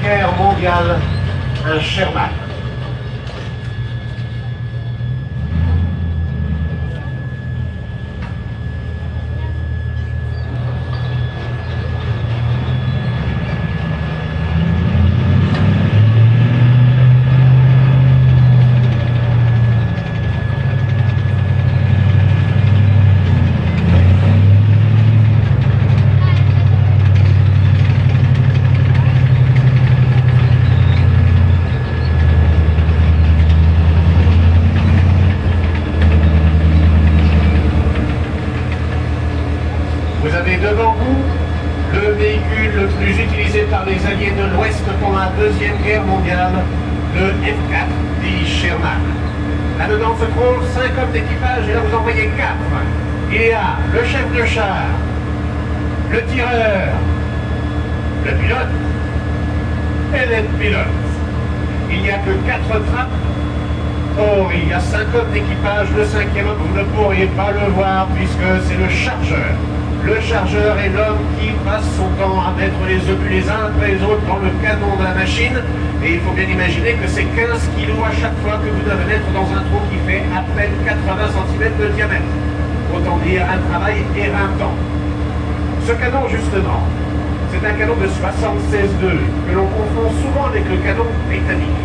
Guerre mondiale, un Sherman. Vous avez devant vous le véhicule le plus utilisé par les Alliés de l'Ouest pendant la Deuxième Guerre mondiale, le F4 dit Sherman. Là-dedans se trouvent 5 hommes d'équipage et là vous en voyez 4. Il y a le chef de char, le tireur, le pilote et l'aide-pilote. Il n'y a que 4 trappes. Or, il y a 5 hommes d'équipage. Le 5e homme, vous ne pourriez pas le voir puisque c'est le chargeur. Le chargeur est l'homme qui passe son temps à mettre les obus les uns après les autres dans le canon de la machine. Et il faut bien imaginer que c'est 15 kilos à chaque fois que vous devez mettre dans un trou qui fait à peine 80 cm de diamètre. Autant dire un travail éreintant. Ce canon, justement, c'est un canon de 76,2 que l'on confond souvent avec le canon britannique.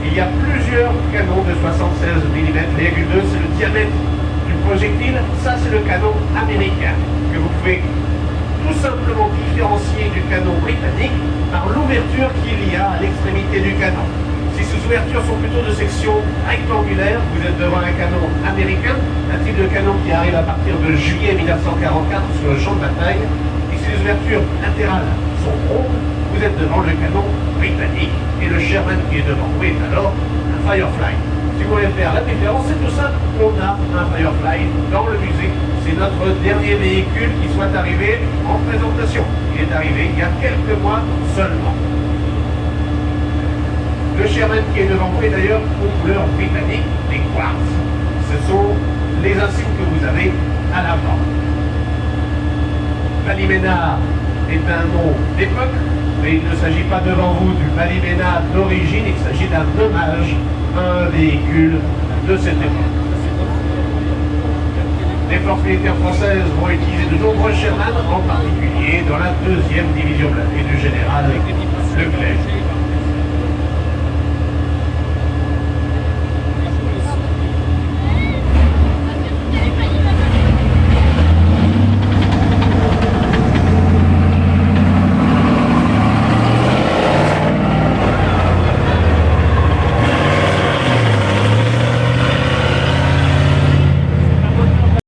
Il y a plusieurs canons de 76 mm, 2, c'est le diamètre du projectile. Ça, c'est le canon américain, que vous pouvez tout simplement différencier du canon britannique par l'ouverture qu'il y a à l'extrémité du canon. Si ces ouvertures sont plutôt de section rectangulaire, vous êtes devant un canon américain, un type de canon qui arrive à partir de juillet 1944 sur le champ de bataille. Et si les ouvertures latérales sont rondes, vous êtes devant le canon britannique. Et le Sherman qui est devant vous est alors un Firefly. Si vous voulez faire la différence, c'est tout simple. On a un Firefly dans le musée. C'est notre dernier véhicule qui soit arrivé en présentation. Il est arrivé il y a quelques mois seulement. Le Sherman qui est devant vous est d'ailleurs aux couleurs britanniques, les quartz. Ce sont les insignes que vous avez à l'avant. Ballymena est un nom d'époque, mais il ne s'agit pas devant vous du Ballymena d'origine, il s'agit d'un hommage à un véhicule de cette époque. Les forces militaires françaises vont utiliser de nombreux Sherman, en particulier dans la 2e division blindée du général Leclerc.